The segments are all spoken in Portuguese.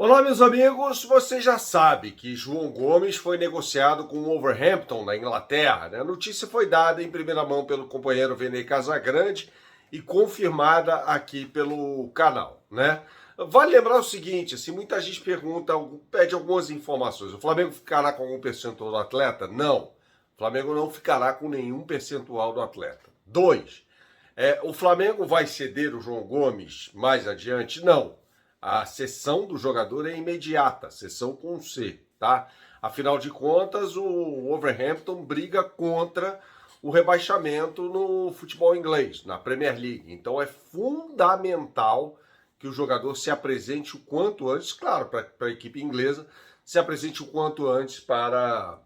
Olá, meus amigos. Você já sabe que João Gomes foi negociado com o Wolverhampton, na Inglaterra, né? A notícia foi dada em primeira mão pelo companheiro Vene Casagrande e confirmada aqui pelo canal, né? Vale lembrar o seguinte, assim, muita gente pergunta, pede algumas informações. O Flamengo ficará com algum percentual do atleta? Não. O Flamengo não ficará com nenhum percentual do atleta. Dois, o Flamengo vai ceder o João Gomes mais adiante? Não. A cessão do jogador é imediata, cessão com C, tá? Afinal de contas, o Wolverhampton briga contra o rebaixamento no futebol inglês, na Premier League. Então é fundamental que o jogador se apresente o quanto antes, claro, para a equipe inglesa, se apresente o quanto antes para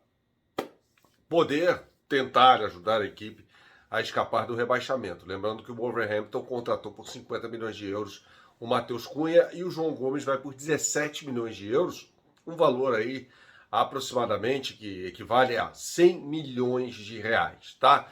poder tentar ajudar a equipe a escapar do rebaixamento. Lembrando que o Wolverhampton contratou por 50 milhões de euros o Matheus Cunha e o João Gomes vai por 17 milhões de euros, um valor aí aproximadamente que equivale a 100 milhões de reais, tá?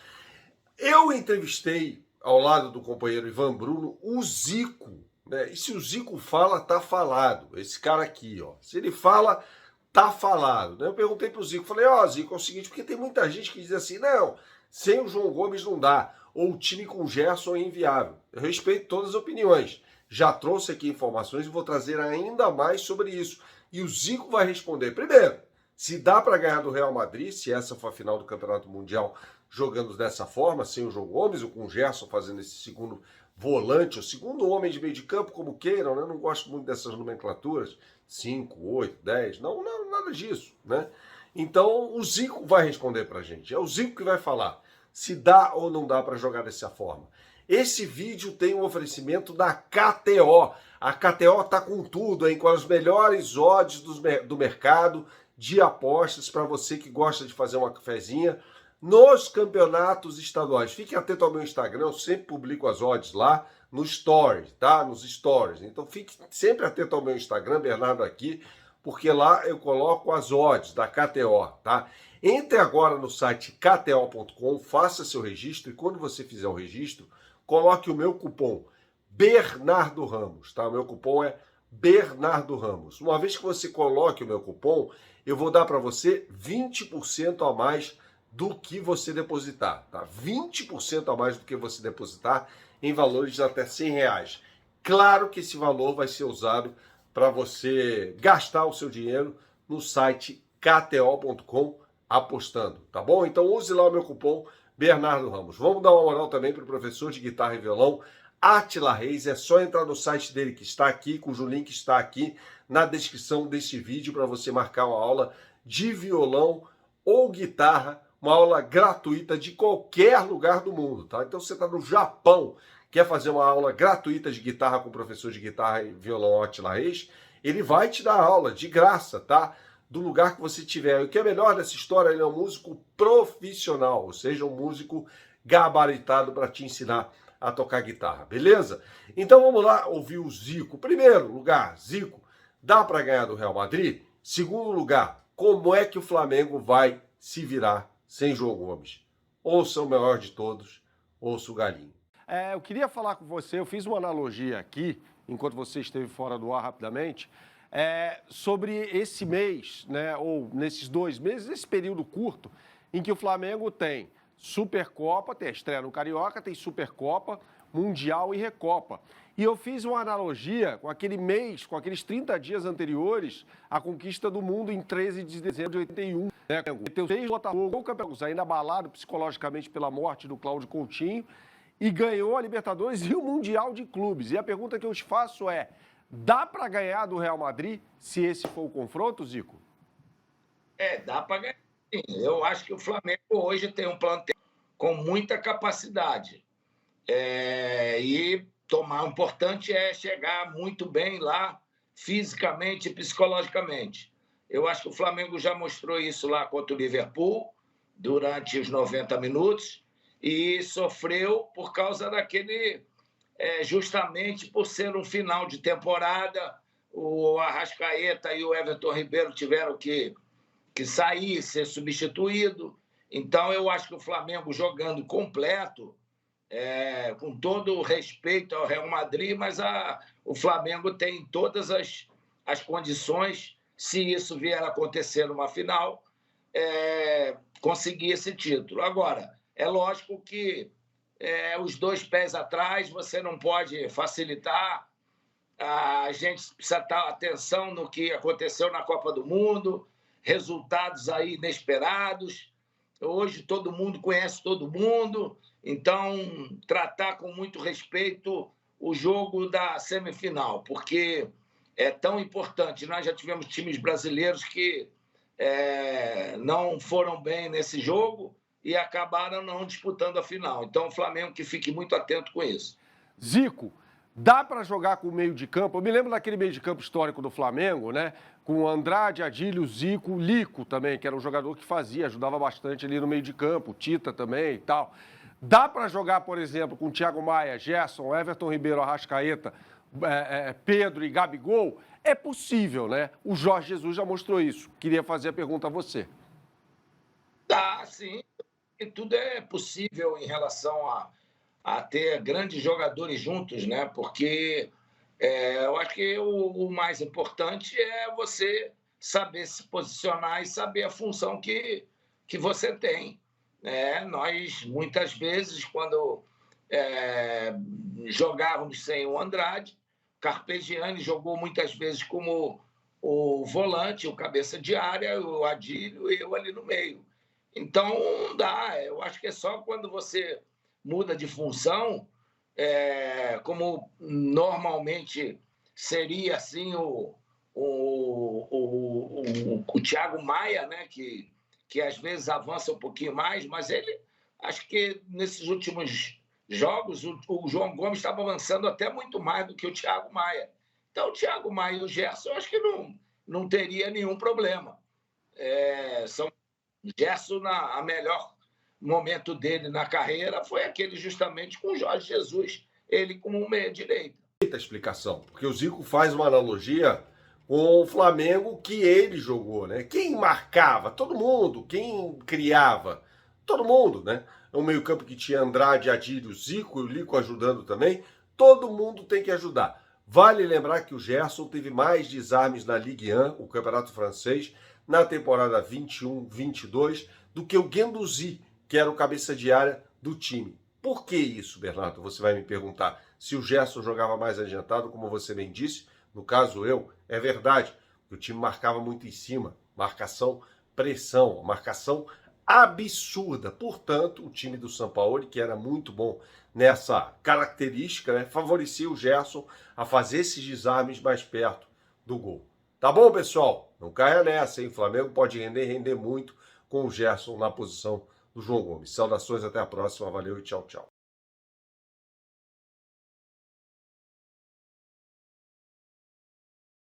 Eu entrevistei ao lado do companheiro Ivan Bruno o Zico, né? E se o Zico fala, tá falado. Esse cara aqui, ó, se ele fala, tá falado, né? Eu perguntei pro Zico, falei, ó, Zico, é o seguinte, porque tem muita gente que diz assim, não, sem o João Gomes não dá, ou o time com o Gerson é inviável. Eu respeito todas as opiniões. Já trouxe aqui informações e vou trazer ainda mais sobre isso. E o Zico vai responder. Primeiro, se dá para ganhar do Real Madrid, se essa for a final do Campeonato Mundial, jogando dessa forma, sem o João Gomes, ou com o Gerson fazendo esse segundo volante, o segundo homem de meio de campo, como queiram, né? Eu não gosto muito dessas nomenclaturas, 5, 8, 10, não, nada disso, né? Então, o Zico vai responder para a gente. É o Zico que vai falar se dá ou não dá para jogar dessa forma. Esse vídeo tem um oferecimento da KTO. A KTO tá com tudo, hein? Com as melhores odds do mercado de apostas para você que gosta de fazer uma cafezinha nos campeonatos estaduais. Fique atento ao meu Instagram, eu sempre publico as odds lá no Stories, tá? Nos Stories. Então fique sempre atento ao meu Instagram, Bernardo aqui, porque lá eu coloco as odds da KTO, tá? Entre agora no site kto.com, faça seu registro e quando você fizer o registro, coloque o meu cupom Bernardo Ramos, tá? O meu cupom é Bernardo Ramos. Uma vez que você coloque o meu cupom, eu vou dar para você 20% a mais do que você depositar, tá? 20% a mais do que você depositar em valores de até R$100. Claro que esse valor vai ser usado para você gastar o seu dinheiro no site kto.com apostando, tá bom? Então use lá o meu cupom Bernardo Ramos. Vamos dar uma moral também para o professor de guitarra e violão, Átila Reis. É só entrar no site dele que está aqui, cujo link está aqui na descrição desse vídeo para você marcar uma aula de violão ou guitarra, uma aula gratuita de qualquer lugar do mundo, tá? Então você está no Japão, quer fazer uma aula gratuita de guitarra com o professor de guitarra e violão Átila Reis, ele vai te dar aula de graça, tá? Do lugar que você tiver. O que é melhor dessa história, ele é um músico profissional, ou seja, um músico gabaritado para te ensinar a tocar guitarra, beleza? Então vamos lá ouvir o Zico. Primeiro lugar, Zico, dá para ganhar do Real Madrid? Segundo lugar, como é que o Flamengo vai se virar sem João Gomes? Ouça o melhor de todos, ouça o Galinho. Eu queria falar com você, eu fiz uma analogia aqui, enquanto você esteve fora do ar rapidamente, sobre esse mês, né, ou nesses 2 meses, esse período curto, em que o Flamengo tem Supercopa, tem a estreia no Carioca, tem Supercopa, Mundial e Recopa. E eu fiz uma analogia com aquele mês, com aqueles 30 dias anteriores à conquista do mundo em 13 de dezembro de 81. Né? Teu 6 Botafogo, o campeão, ainda abalado psicologicamente pela morte do Cláudio Coutinho, e ganhou a Libertadores e o Mundial de Clubes. E a pergunta que eu te faço é, dá para ganhar do Real Madrid se esse for o confronto, Zico? Dá para ganhar. Sim. Eu acho que o Flamengo hoje tem um plantel com muita capacidade. E o importante é chegar muito bem lá, fisicamente e psicologicamente. Eu acho que o Flamengo já mostrou isso lá contra o Liverpool, durante os 90 minutos, e sofreu por causa daquele... justamente por ser um final de temporada, o Arrascaeta e o Everton Ribeiro tiveram que sair, ser substituído. Então, eu acho que o Flamengo jogando completo, com todo o respeito ao Real Madrid, mas o Flamengo tem todas as as condições, se isso vier a acontecer numa final, conseguir esse título. Agora, é lógico que os dois pés atrás, você não pode facilitar. A gente precisa estar atenção no que aconteceu na Copa do Mundo, resultados aí inesperados. Hoje todo mundo conhece todo mundo, então tratar com muito respeito o jogo da semifinal, porque é tão importante. Nós já tivemos times brasileiros que não foram bem nesse jogo e acabaram não disputando a final. Então o Flamengo que fique muito atento com isso. Zico, dá para jogar com o meio de campo? Eu me lembro daquele meio de campo histórico do Flamengo, né? Com Andrade, Adílio, Zico, Lico também, que era um jogador que ajudava bastante ali no meio de campo, Tita também e tal. Dá para jogar, por exemplo, com Thiago Maia, Gerson, Everton Ribeiro, Arrascaeta, Pedro e Gabigol? É possível, né? O Jorge Jesus já mostrou isso. Queria fazer a pergunta a você. Tá, sim. E tudo é possível em relação a ter grandes jogadores juntos, né? Porque eu acho que o mais importante é você saber se posicionar e saber a função que você tem. Nós, muitas vezes, quando jogávamos sem o Andrade, Carpegiani jogou muitas vezes como o volante, o cabeça de área, o Adílio e eu ali no meio. Então, não dá. Eu acho que é só quando você muda de função, como normalmente seria assim o Thiago Maia, né, que às vezes avança um pouquinho mais, mas ele, acho que nesses últimos jogos, o João Gomes estava avançando até muito mais do que o Thiago Maia. Então, o Thiago Maia e o Gerson, eu acho que não teria nenhum problema. Gerson, a melhor momento dele na carreira foi aquele justamente com o Jorge Jesus, ele como meia-direita. A explicação, porque o Zico faz uma analogia com o Flamengo que ele jogou, né? Quem marcava? Todo mundo. Quem criava? Todo mundo, né? É um meio-campo que tinha Andrade, Adílio, Zico e o Lico ajudando também. Todo mundo tem que ajudar. Vale lembrar que o Gerson teve mais desarmes na Ligue 1, o campeonato francês, na temporada 21-22, do que o Guendouzi, que era o cabeça de área do time. Por que isso, Bernardo? Você vai me perguntar. Se o Gerson jogava mais adiantado, como você bem disse, no caso é verdade. O time marcava muito em cima. Marcação, pressão, marcação absurda. Portanto, o time do Sampaoli, que era muito bom nessa característica, né, favorecia o Gerson a fazer esses desarmes mais perto do gol. Tá bom, pessoal? Não caia nessa, hein? O Flamengo pode render muito com o Gerson na posição do João Gomes. Saudações, até a próxima. Valeu e tchau, tchau.